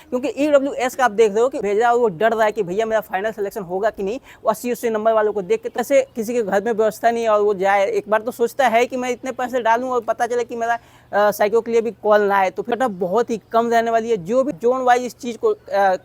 क्योंकि EWS का आप देख रहे हो कि भेज रहा है, वो डर रहा है कि भैया मेरा फाइनल सिलेक्शन होगा कि नहीं। वो 80-80 नंबर वालों को देख के, तो ऐसे किसी के घर में व्यवस्था नहीं है और वो जाए, एक बार तो सोचता है कि मैं इतने पैसे डालूं और पता चले कि मेरा साइको के लिए भी कॉल ना आए, तो फिर कटअप बहुत ही कम रहने वाली है। जो भी जोन वाइज इस चीज़ को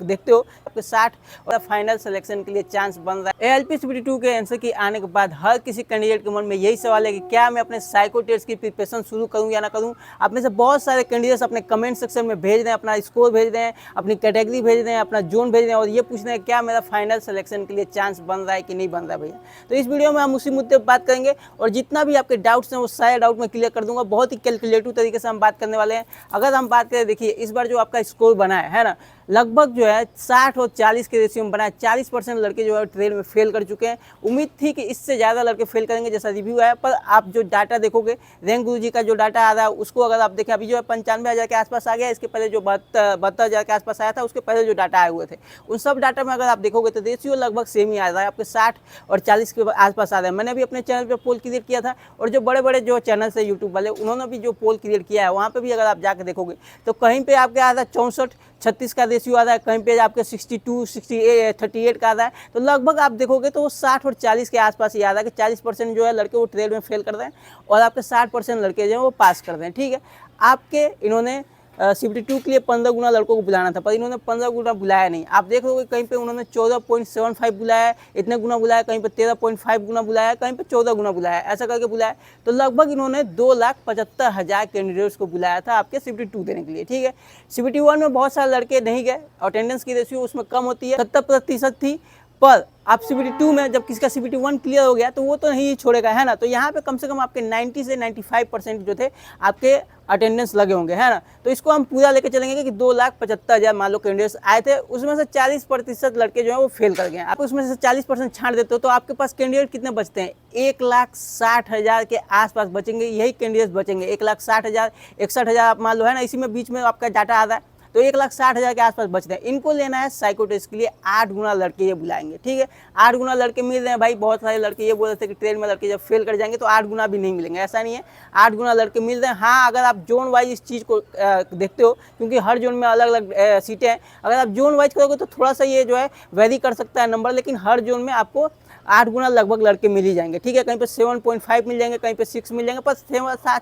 देखते हो, आपके 60 और फाइनल सिलेक्शन के लिए चांस बन रहा है। ALP CBT2 के आंसर की आने के बाद हर किसी कैंडिडेट के मन में यही सवाल है कि क्या मैं अपने साइको टेस्ट की प्रिपरेशन शुरू करूं या ना करूं। आप में से बहुत सारे कैंडिडेट्स अपने कमेंट सेक्शन में भेज रहे हैं, अपना स्कोर भेज रहे हैं, अपनी कैटेगरी भेज रहे हैं, अपना जोन भेज रहे हैं और ये पूछ रहे हैं क्या मेरा फाइनल सिलेक्शन के लिए चांस बन रहा है कि नहीं बन रहा है भैया। तो इस वीडियो में हम उसी मुद्दे पर बात करेंगे और जितना भी आपके डाउट्स हैं वो सारे डाउट में क्लियर कर दूंगा। बहुत ही कैलकुलेटिव तरीके से हम बात करने वाले हैं। अगर हम बात करें, देखिए इस बार जो आपका स्कोर बना है ना, लगभग जो है 60 और 40 के रेशियो में बना है। 40% लड़के जो है ट्रेड में फेल कर चुके हैं। उम्मीद थी कि इससे ज़्यादा लड़के फेल करेंगे जैसा रिव्यू आया, पर आप जो डाटा देखोगे, रैंक गुरुजी का जो डाटा आ रहा है उसको अगर आप देखें, अभी जो है 95,000 के आसपास आ गया। इसके पहले जो 72,000 के आसपास आया था, उसके पहले जो डाटा आए हुए थे, उन सब डाटा में अगर आप देखोगे तो रेशियो लगभग सेम ही आ रहा है, आपके 60 और 40 के आसपास आ रहा है। मैंने भी अपने चैनल पर पोल क्रिएट किया था और जो बड़े बड़े जो चैनल्स है यूट्यूब वाले, उन्होंने भी जो पोल क्रिएट किया है वहाँ पर भी अगर आप जाकर देखोगे तो कहीं पर आपके आ रहा है 64-36 का रेशियो आ रहा है, कहीं पे आपके 62, 68, 38 का आ रहा है। तो लगभग आप देखोगे तो वो 60 और 40 के आसपास ही आ रहा है कि 40% जो है लड़के वो ट्रेड में फेल कर रहे हैं और आपके 60% लड़के जो है वो पास कर रहे हैं। ठीक है, आपके इन्होंने CBT2 के लिए 15 गुना लड़कों को बुलाना था, पर इन्होंने 15 गुना बुलाया नहीं। आप देख रहे हो कहीं पे उन्होंने 14.75 बुलाया है, इतने गुना बुलाया, कहीं पे 13.5 गुना बुलाया, कहीं पे 14 गुना बुलाया, ऐसा करके बुलाया। तो लगभग इन्होंने 2,75,000 कैंडिडेट्स को बुलाया था आपके CBT2 देने के लिए। ठीक है, CBT1 में बहुत सारे लड़के नहीं गए, अटेंडेंस की रेशियो उसमें कम होती है, 70% थी। पर आप CBT2 में जब किसका CBT1 क्लियर हो गया तो वो तो नहीं छोड़ेगा, है ना। तो यहाँ पे कम से कम आपके 90 से 95% जो थे आपके अटेंडेंस लगे होंगे, है ना। तो इसको हम पूरा लेके चलेंगे कि 2,75,000 मान लो कैंडिडेट्स आए थे, उसमें से 40% लड़के जो है वो फेल कर गए। आप उसमें से 40% छांट देते हो तो आपके पास कैंडिडेट कितने बचते हैं? 1,60,000 के आसपास बचेंगे, यही कैंडिडेट्स बचेंगे। 1,60,000, 61,000 आप मान लो, है ना। इसी में बीच में आपका डाटा आ रहा है, तो 1,60,000 के आसपास बचते हैं। इनको लेना है साइको टेस्ट के लिए 8 गुना लड़के ये बुलाएंगे। ठीक है, 8 गुना लड़के मिल रहे हैं भाई। बहुत सारे लड़के ये बोल रहे थे कि ट्रेन में लड़के जब फेल कर जाएंगे तो 8 गुना भी नहीं मिलेंगे, ऐसा नहीं है, 8 गुना लड़के मिल रहे हैं। हाँ, अगर आप जोन वाइज इस चीज़ को देखते हो, क्योंकि हर जोन में अलग अलग सीटें हैं, अगर आप जोन वाइज करोगे तो थोड़ा सा ये जो है वेरी कर सकता है नंबर, लेकिन हर जोन में आपको 8 गुना लगभग लड़के मिल ही जाएंगे। ठीक है, कहीं पे 7.5 मिल जाएंगे, कहीं पे 6 मिल जाएंगे, पर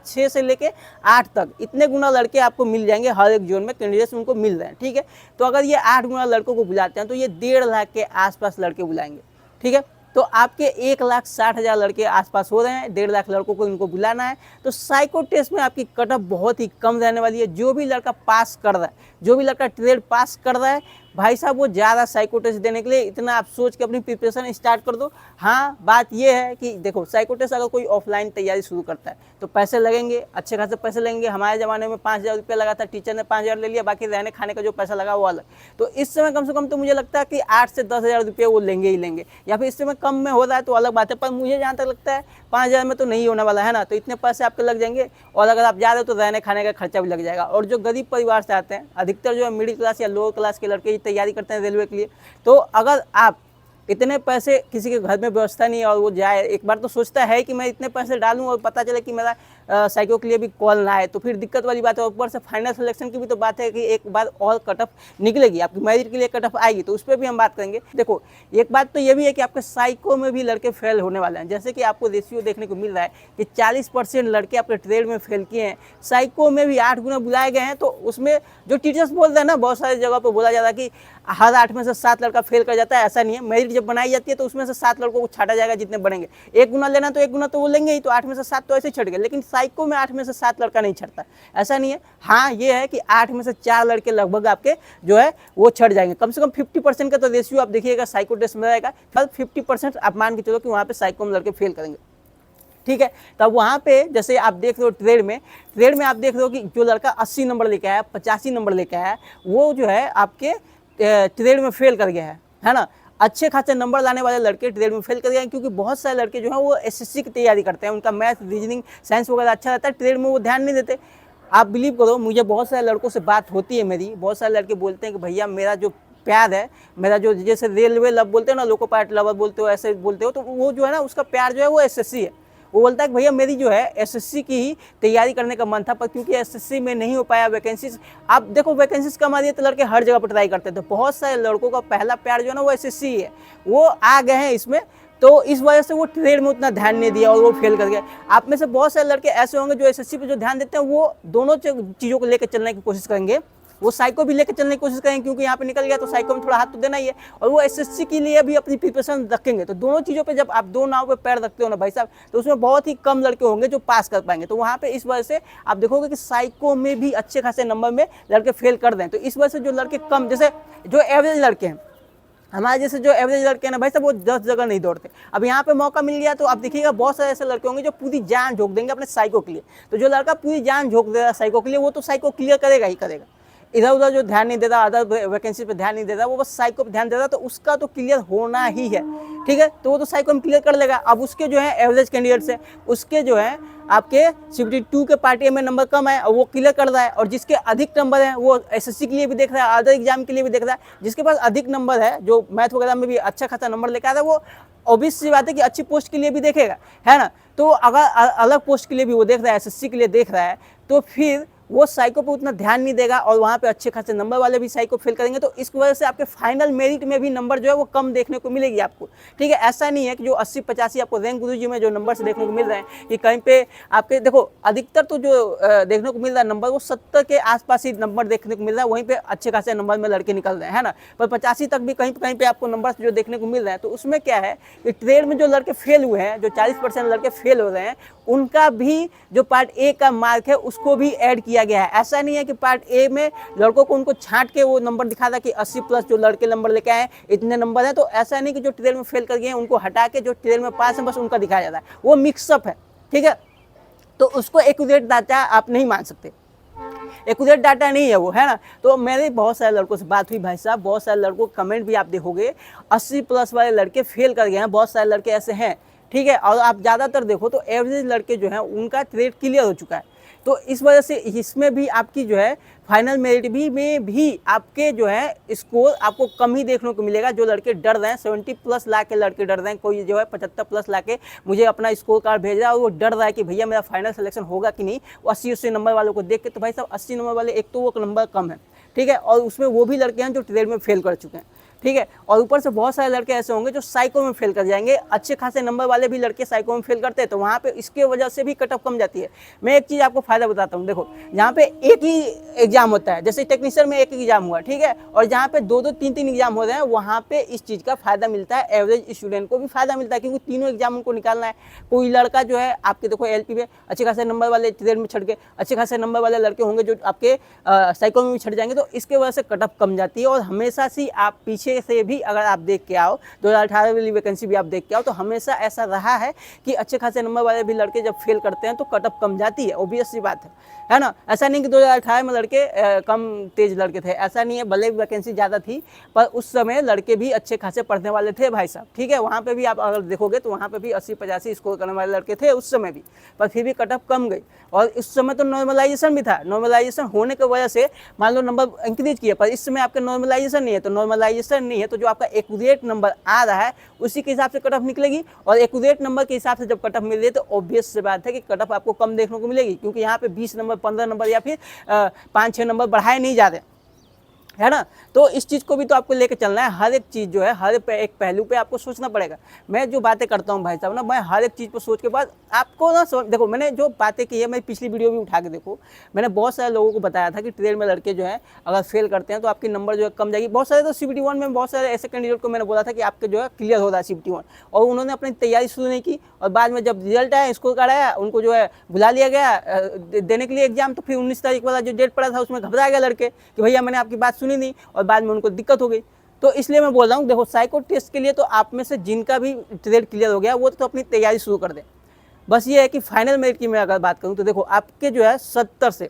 6 से लेके 8 तक इतने गुना लड़के आपको मिल जाएंगे। हर एक जोन में कैंडिडेट्स उनको मिल रहे हैं। ठीक है, तो अगर ये 8 गुना लड़कों को बुलाते हैं तो ये 1.5 लाख के आसपास लड़के बुलाएंगे। ठीक है, तो आपके 1,60,000 लड़के आसपास हो रहे हैं, 1.5 लाख लड़कों को इनको बुलाना है। तो साइको टेस्ट में आपकी कटअप बहुत ही कम रहने वाली है। जो भी लड़का पास कर रहा है, जो भी लड़का ट्रेड पास कर रहा है, भाई साहब वो ज़्यादा साइको टेस्ट देने के लिए इतना आप सोच के अपनी प्रिपरेशन स्टार्ट कर दो। हाँ, बात ये है कि देखो, साइको टेस्ट अगर कोई ऑफलाइन तैयारी शुरू करता है तो पैसे लगेंगे, अच्छे खासे पैसे लगेंगे। हमारे ज़माने में 5,000 रुपये लगा था, टीचर ने 5,000 ले लिया, बाकी रहने खाने का जो पैसा लगा वो अलग। तो इस समय कम से कम तो मुझे लगता है कि 8 से 10,000 रुपये वो लेंगे ही लेंगे, या फिर इस समय कम में हो रहा है तो अलग बात है, पर मुझे जहाँ तक लगता है 5,000 में तो नहीं होने वाला, है ना। तो इतने पैसे आपके लग जाएंगे और अगर आप जा रहे हो तो रहने खाने का खर्चा भी लग जाएगा। और जो गरीब परिवार से आते हैं, अधिकतर जो है मिडिल क्लास या लोअर क्लास के लड़के ही तैयारी करते हैं रेलवे के लिए, तो अगर आप इतने पैसे, किसी के घर में व्यवस्था नहीं है और वो जाए, एक बार तो सोचता है कि मैं इतने पैसे डालूं और पता चले कि मेरा साइको के लिए भी कॉल ना आए, तो फिर दिक्कत वाली बात है। ऊपर से फाइनल सिलेक्शन की भी तो बात है कि एक बार और कटअप निकलेगी, आपकी मेरिट के लिए कटअप आएगी, तो उस पर भी हम बात करेंगे। देखो, एक बात तो ये भी है कि आपके साइको में भी लड़के फेल होने वाले हैं। जैसे कि आपको रेशियो देखने को मिल रहा है कि 40% लड़के आपके ट्रेड में फेल किए हैं, साइको में भी 8 गुना बुलाए गए हैं। तो उसमें जो टीचर्स बोल रहे हैं ना, बहुत सारी जगह पर बोला जा रहा है कि हर 8 में से 7 लड़का फेल कर जाता है, ऐसा नहीं है। मेरिट जब बनाई जाती है तो उसमें से 7 लड़कों को छाटा जाएगा जितने बनेंगे। 1 गुना लेना तो 1 गुना तो वो लेंगे ही, तो 8 में से 7 तो ऐसे छट गए। लेकिन साइको में 8 में से 7 लड़का नहीं छटता, ऐसा नहीं है। हाँ, ये है कि 8 में से 4 लड़के लगभग आपके जो है वो छट जाएंगे। कम से कम 50% का तो रेशियो आप देखिएगा साइको टेस्ट में रहेगा। 50% आप मान के चलो कि वहाँ पे साइको में लड़के फेल करेंगे। ठीक है, तब वहाँ पे जैसे आप देख रहे हो ट्रेड में आप देख रहे हो कि जो लड़का 80 नंबर लेके आया, 85 नंबर लेके आया, वो जो है आपके ट्रेड में फेल कर गया है ना। अच्छे खासे नंबर लाने वाले लड़के ट्रेड में फेल कर गए, क्योंकि बहुत सारे लड़के जो हैं वो SSC की तैयारी करते हैं, उनका मैथ, रीजनिंग, साइंस वगैरह अच्छा रहता है, ट्रेड में वो ध्यान नहीं देते। आप बिलीव करो, मुझे बहुत सारे लड़कों से बात होती है मेरी, बहुत सारे लड़के बोलते हैं कि भैया मेरा जो प्यार है, मेरा जो जैसे रेलवे लव बोलते हो ना, लोको पायलट लवर बोलते हो, ऐसे बोलते हो, तो वो जो है ना उसका प्यार जो है वो SSC है। वो बोलता है कि भैया मेरी जो है एसएससी की ही तैयारी करने का मन था, पर क्योंकि एसएससी में नहीं हो पाया वैकेंसीज। आप देखो वैकेंसीज कम आ रही है तो लड़के हर जगह पर ट्राई करते थे। बहुत सारे लड़कों का पहला प्यार जो है ना वो एसएससी है, वो आ गए हैं इसमें, तो इस वजह से वो ट्रेड में उतना ध्यान नहीं दिया और वो फेल कर गए। आप में से बहुत सारे लड़के ऐसे होंगे जो एसएससी पे जो ध्यान देते हैं वो दोनों चीज़ों को लेकर चलने की कोशिश करेंगे। वो साइको भी लेकर चलने की कोशिश करेंगे क्योंकि यहाँ पे निकल गया तो साइको में थोड़ा हाथ तो देना ही है, और वो एसएससी के लिए भी अपनी प्रिपरेशन रखेंगे। तो दोनों चीज़ों पे जब आप दो नाव पे पैर रखते हो ना भाई साहब, तो उसमें बहुत ही कम लड़के होंगे जो पास कर पाएंगे। तो वहाँ पे इस वजह से आप देखोगे कि साइको में भी अच्छे खासे नंबर में लड़के फेल कर दें। तो इस वजह से जो लड़के कम, जैसे जो एवरेज लड़के हैं, हमारे जैसे जो एवरेज लड़के हैं ना भाई साहब, वो 10 जगह नहीं दौड़ते। अब यहाँ पे मौका मिल गया तो आप देखिएगा बहुत सारे ऐसे लड़के होंगे जो पूरी जान झोंक देंगे अपने साइको के लिए। तो जो लड़का पूरी जान झोंक देगा साइको के लिए, वो तो साइको क्लियर करेगा ही करेगा। इधर उधर जो ध्यान नहीं देता, अदर वैकेंसी पे ध्यान नहीं देता, वो बस साइको पे ध्यान देता, तो उसका तो क्लियर होना ही है, ठीक है। तो वो तो साइको में क्लियर कर लेगा। अब उसके जो है एवरेज कैंडिडेट्स है, उसके जो है आपके 72 के पार्ट ए में नंबर कम है और वो क्लियर कर रहा है, और जिसके अधिक नंबर है वो एसएससी के लिए भी देख रहा है, अदर एग्जाम के लिए भी देख रहा है। जिसके पास अधिक नंबर है, जो मैथ वगैरह में भी अच्छा खासा नंबर लेकर आ रहा है, वो ऑब्वियस सी बात है कि अच्छी पोस्ट के लिए भी देखेगा, है ना। तो अगर अलग पोस्ट के लिए भी वो देख रहा है, एसएससी के लिए देख रहा है, तो फिर वो साइको पे उतना ध्यान नहीं देगा और वहाँ पे अच्छे खासे नंबर वाले भी साइको फेल करेंगे। तो इस वजह से आपके फाइनल मेरिट में भी नंबर जो है वो कम देखने को मिलेगी आपको, ठीक है। ऐसा नहीं है कि जो 80-85 आपको रैंक गुरुजी में जो नंबर से देखने को मिल रहे हैं कि कहीं पे आपके देखो अधिकतर तो जो देखने को मिल रहा है नंबर, वो 70 के आसपास ही नंबर देखने को मिल रहा है, वहीं पर अच्छे खासे नंबर में लड़के निकल रहे हैं ना। पर 85 तक भी कहीं पे आपको नंबर जो देखने को मिल रहे हैं। तो उसमें क्या है कि ट्रेड में जो लड़के फेल हुए हैं, जो 40% लड़के फेल हो रहे हैं, उनका भी जो पार्ट ए का मार्क है उसको भी ऐड किया गया है। ऐसा नहीं है कि पार्ट ए में लड़कों को उनको छांट के वो नंबर दिखा था कि 80+ जो लड़के नंबर लेके आए इतने नंबर है। तो ऐसा नहीं कि जो ट्रेल में फेल कर गए हैं उनको हटा के जो ट्रेल में पास है बस उनका दिखाया जाता है, वो मिक्सअप है, ठीक है। तो उसको एक्यूरेट डाटा आप नहीं मान सकते, एक्यूरेट डाटा नहीं है वो, है ना। तो मेरे बहुत सारे लड़कों से बात हुई भाई साहब, बहुत सारे लड़कों के कमेंट भी आप देखोगे 80+ वाले लड़के फेल कर गए हैं, बहुत सारे लड़के ऐसे हैं, ठीक है। और आप ज़्यादातर देखो तो एवरेज लड़के जो हैं उनका ट्रेड क्लियर हो चुका है। तो इस वजह से इसमें भी आपकी जो है फाइनल मेरिट में भी आपके जो है स्कोर आपको कम ही देखने को मिलेगा। जो लड़के डर रहे हैं 70+ ला के लड़के डर रहे हैं, कोई जो है 75+ ला के मुझे अपना स्कोर कार्ड भेज रहा है और वो डर रहा है कि भैया मेरा फाइनल सिलेक्शन होगा कि नहीं, वो 80-80 नंबर वालों को देख के। तो भाई साहब 80 नंबर वाले एक तो वो नंबर कम है, ठीक है, और उसमें वो भी लड़के हैं जो ट्रेड में फेल कर चुके हैं, ठीक है। और ऊपर से बहुत सारे लड़के ऐसे होंगे जो साइको में फेल कर जाएंगे, अच्छे खासे नंबर वाले भी लड़के साइको में फेल करते हैं। तो वहाँ पे इसके वजह से भी कट ऑफ कम जाती है। मैं एक चीज़ आपको फायदा बताता हूँ, देखो यहाँ पे एक ही एग्जाम होता है, जैसे टेक्नीशियन में एक एग्जाम हुआ, ठीक है, और जहाँ पे 2-2, 3-3 एग्जाम हो रहे हैं, वहाँ पे इस चीज़ का फायदा मिलता है, एवरेज स्टूडेंट को भी फायदा मिलता है, क्योंकि तीनों एग्जाम उनको निकालना है। कोई लड़का जो है आपके देखो एलपी में अच्छे खासे नंबर वाले ट्रेड में छट गए, अच्छे खासे नंबर वाले लड़के होंगे जो आपके साइको में भी छट जाएंगे, तो इसके वजह से कट ऑफ कम जाती है। और हमेशा से आप पीछे से भी अगर आप देख के आओ, 2018 वाली वैकेंसी भी आप देख के आओ, तो हमेशा ऐसा रहा है कि अच्छे खासे नंबर वाले भी लड़के जब फेल करते हैं तो कट ऑफ कम जाती है, ऑब्वियस सी बात है ना। ऐसा नहीं कि 2018 में लड़के कम तेज लड़के थे, ऐसा नहीं है, भले वैकेंसी ज़्यादा थी पर उस समय लड़के भी अच्छे खासे पढ़ने वाले थे भाई साहब, ठीक है। वहाँ पे भी आप अगर देखोगे तो वहाँ पे भी 80-85 स्कोर करने वाले लड़के थे उस समय भी, पर फिर भी कट ऑफ कम गई। और उस समय तो नॉर्मलाइजेशन भी था, नॉर्मलाइजेशन होने की वजह से मान लो नंबर इंक्रीज किया, पर इस समय आपका नॉर्मलाइजेशन नहीं है। तो नॉर्मलाइजेशन नहीं है तो जो आपका एक्यूरेट नंबर आ रहा है उसी के हिसाब से कट ऑफ निकलेगी, और एक्यूरेट नंबर के हिसाब से जब कट ऑफ मिल रही है तो ऑब्वियस से बात है कि कट ऑफ आपको कम देखने को मिलेगी, क्योंकि यहाँ पे 20 नंबर, 15 नंबर या फिर 5-6 नंबर बढ़ाए नहीं जा रहे, है ना। तो इस चीज़ को भी तो आपको लेके चलना है। हर एक चीज़ जो है हर एक पहलू पे आपको सोचना पड़ेगा। मैं जो बातें करता हूँ भाई साहब ना, मैं हर एक चीज़ पर सोच के बाद आपको ना देखो, मैंने जो बातें की है, मैं पिछली वीडियो भी उठा के देखो, मैंने बहुत सारे लोगों को बताया था कि ट्रेड में लड़के जो है अगर फेल करते हैं तो आपकी नंबर जो है कम जाएगी। बहुत सारे तो CBT1 में बहुत सारे ऐसे कैंडिडेट को मैंने बोला था कि आपके जो है क्लियर हो रहा है CBT1, और उन्होंने अपनी तैयारी शुरू नहीं की, और बाद में जब रिजल्ट आया, स्कोर कार्ड आया, उनको जो है बुला लिया गया देने के लिए एग्जाम। तो फिर 19 तारीख वाला जो डेट पड़ा था उसमें घबरा गया लड़के कि भैया मैंने आपकी बात सुनी नहीं, और बाद में उनको दिक्कत हो गई। तो इसलिए मैं बोल रहा हूँ, देखो साइको टेस्ट के लिए तो आप में से जिनका भी ट्रेड क्लियर हो गया वो तो अपनी तैयारी शुरू कर दें। बस ये है कि फाइनल मेरिट की मैं अगर बात करूँ तो देखो आपके जो है 70 से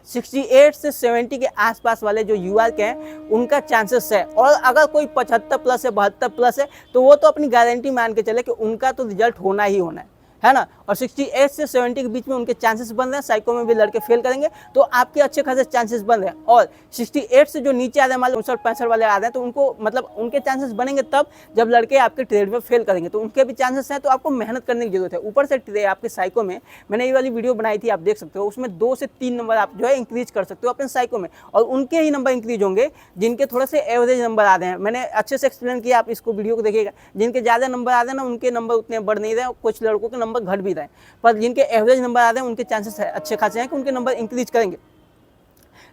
68 से 70 के आसपास वाले जो युवा के हैं उनका चांसेस है, और अगर कोई 75+ है, 72+ है, तो वो तो अपनी गारंटी मान के चले कि उनका तो रिजल्ट होना ही होना है ना, और 68 से 70 के बीच में उनके चांसेस बन रहे हैं, साइको में भी लड़के फेल करेंगे तो आपके अच्छे खासे चांसेस बन रहे हैं। और 68 से जो नीचे आ रहे हैं, मान लो 59-65 वाले आ रहे हैं, तो उनको मतलब उनके चांसेस बनेंगे तब जब लड़के आपके ट्रेड में फेल करेंगे, तो उनके भी चांसेस हैं। तो आपको मेहनत करने की जरूरत है। ऊपर से आपके साइको में मैंने ये वाली वीडियो बनाई थी, आप देख सकते हो, उसमें 2 से 3 नंबर आप जो है इंक्रीज कर सकते हो अपने साइको में, और उनके ही नंबर इंक्रीज होंगे जिनके थोड़े से एवरेज नंबर आ रहे हैं। मैंने अच्छे से एक्सप्लेन किया, आप इसको वीडियो को देखिएगा। जिनके ज़्यादा नंबर आ रहे हैं ना, उनके नंबर उतने बढ़ नहीं रहे, कुछ लड़कों के नंबर घट भी रहे हैं, पर जिनके एवरेज नंबर आ रहे हैं उनके चांसेस अच्छे खासे हैं कि उनके नंबर इंक्रीज करेंगे।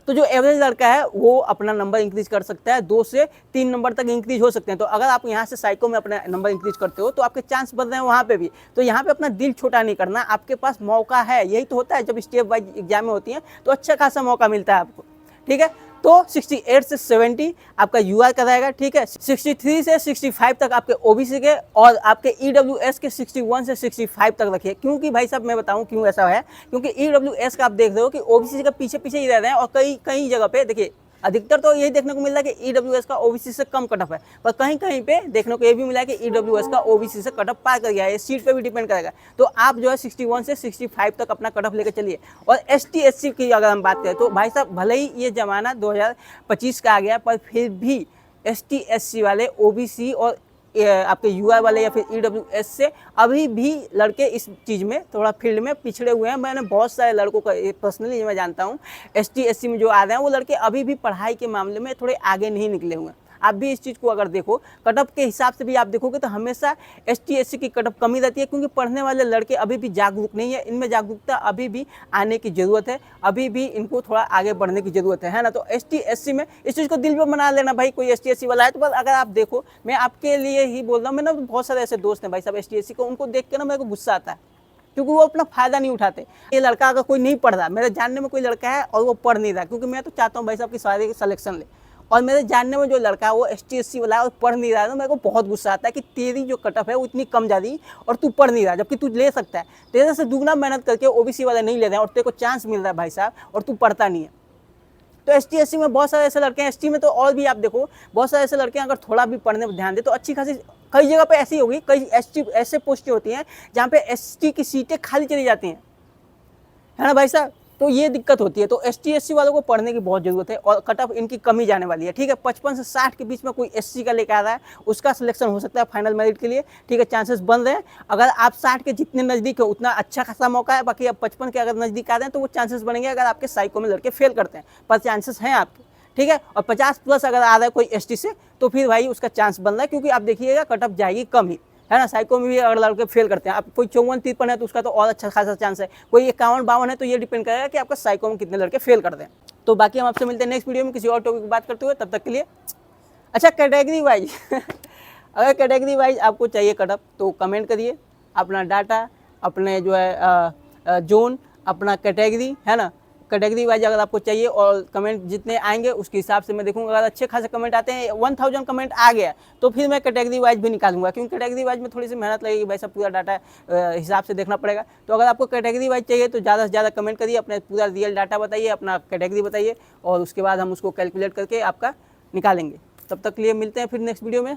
तो जो एवरेज लड़का है वो अपना नंबर इंक्रीज कर सकता है, 2 से 3 नंबर तक इंक्रीज हो सकते हैं। तो अगर आप यहाँ से साइको में अपना नंबर इंक्रीज करते हो तो आपके चांस बढ़ रहे हैं वहाँ पे भी। तो यहाँ पे अपना दिल छोटा नहीं करना, आपके पास मौका है। यही तो होता है जब स्टेप वाइज एग्जाम में होती हैं तो अच्छा खासा मौका मिलता है आपको, ठीक है। तो 68 से 70 आपका यूआर का रहेगा, ठीक है। 63 से 65 तक आपके ओबीसी के, और आपके ईडब्ल्यूएस के 61 से 65 तक रखिए। क्योंकि भाई साहब मैं बताऊं क्यों ऐसा है, क्योंकि ईडब्ल्यूएस का आप देख रहे हो कि ओबीसी का पीछे पीछे ही रह रहे हैं, और कई जगह पे देखिए अधिकतर तो यही देखने को मिल रहा है कि ईडब्ल्यूएस का ओबीसी से कम कट ऑफ है, पर कहीं कहीं पे देखने को ये भी मिला है कि ईडब्ल्यूएस का ओबीसी से कट ऑफ पार कर गया है। सीट पे भी डिपेंड करेगा। तो आप जो है 61 से 65 तक अपना कट ऑफ लेकर चलिए। और एसटी एससी की अगर हम बात करें तो भाई साहब भले ही ये ज़माना 2025 का आ गया, पर फिर भी एसटी एससी वाले, ओबीसी और आपके यूआर वाले या फिर ईडब्ल्यूएस से अभी भी लड़के इस चीज़ में थोड़ा फील्ड में पिछड़े हुए हैं। मैंने बहुत सारे लड़कों का पर्सनली मैं जानता हूँ, एसटी एससी में जो आ रहे हैं वो लड़के अभी भी पढ़ाई के मामले में थोड़े आगे नहीं निकले हुए हैं। आप भी इस चीज़ को अगर देखो, कट ऑफ के हिसाब से भी आप देखोगे तो हमेशा एसटी एससी की कट ऑफ कमी रहती है, क्योंकि पढ़ने वाले लड़के अभी भी जागरूक नहीं है। इनमें जागरूकता अभी भी आने की ज़रूरत है, अभी भी इनको थोड़ा आगे बढ़ने की ज़रूरत है ना। तो एसटी एससी में इस चीज़ को दिल में बना लेना भाई, कोई एसटी एससी वाला है तो बस अगर आप देखो, मैं आपके लिए ही बोल रहा हूँ। मैंने बहुत सारे ऐसे दोस्त हैं भाई साहब एसटी एससी को, उनको देख के ना मेरे को गुस्सा आता है, क्योंकि वो अपना फायदा नहीं उठाते। ये लड़का अगर कोई नहीं पढ़ रहा, मेरे जानने में कोई लड़का है और वो पढ़ नहीं रहा, क्योंकि मैं तो चाहता हूँ भाई साहब की सारे सिलेक्शन ले, और मेरे जानने में जो लड़का है वो एसटी एससी वाला है और पढ़ नहीं रहा है, तो मेरे को बहुत गुस्सा आता है कि तेरी जो कट ऑफ है वो इतनी कम जा रही और तू पढ़ नहीं रहा, जबकि तू ले सकता है। तेरे से दुगना मेहनत करके ओबीसी वाले नहीं ले रहे हैं और तेरे को चांस मिल रहा है भाई साहब, और तू पढ़ता नहीं है। तो एसटी एससी में बहुत सारे ऐसे लड़के हैं, एसटी में तो और भी आप देखो बहुत सारे ऐसे लड़के हैं, अगर थोड़ा भी पढ़ने पर ध्यान दे तो अच्छी खासी, कई जगह पे ऐसी होगी, कई एसटी ऐसे पोस्टें होती हैं जहाँ पे एसटी की सीटें खाली चली जाती हैं, है ना भाई साहब। तो ये दिक्कत होती है। तो एसटी एससी वालों को पढ़ने की बहुत ज़रूरत है, और कट ऑफ इनकी कमी जाने वाली है, ठीक है। 55 से 60 के बीच में कोई एससी का लेकर आ रहा है, उसका सिलेक्शन हो सकता है फाइनल मेरिट के लिए, ठीक है। चांसेस बन रहे हैं। अगर आप 60 के जितने नज़दीक हो उतना अच्छा खासा मौका है। बाकी आप 55 के अगर नज़दीक आ रहे हैं तो वो चांसेस बनेंगे अगर आपके साइको में लड़के फेल करते हैं, पर चांसेस हैं आपके, ठीक है। और 50 प्लस अगर आ रहा है कोई एसटी से तो फिर भाई उसका चांस बन रहा है, क्योंकि आप देखिएगा कट ऑफ जाएगी कम ही, है ना। साइको में भी अगर लड़के फेल करते हैं, आप कोई 54-53 है तो उसका तो और अच्छा खासा चांस है, कोई 51-52 है, तो ये डिपेंड करेगा कि आपका साइको में कितने लड़के फेल करते हैं। तो बाकी हम आपसे मिलते हैं नेक्स्ट वीडियो में किसी और टॉपिक की बात करते हुए, तब तक के लिए अच्छा कैटेगरी वाइज अगर कैटेगरी वाइज आपको चाहिए कट ऑफ तो कमेंट करिए, अपना डाटा, अपने जो है जोन, अपना कैटेगरी, है ना। कैटेगरी वाइज अगर आपको चाहिए, और कमेंट जितने आएंगे उसके हिसाब से मैं देखूंगा। अगर अच्छे खासे कमेंट आते हैं, 1000 कमेंट आ गया तो फिर मैं कैटेगरी वाइज भी निकालूंगा, क्योंकि कैटेगरी वाइज में थोड़ी सी मेहनत लगेगी भाई साहब, पूरा डाटा हिसाब से देखना पड़ेगा। तो अगर आपको कैटेगरी वाइज चाहिए तो ज़्यादा से ज़्यादा कमेंट करिए, अपना पूरा रियल डाटा बताइए, अपना कैटेगरी बताइए, और उसके बाद हम उसको कैलकुलेट करके आपका निकालेंगे। तब तक के लिए मिलते हैं फिर नेक्स्ट वीडियो में।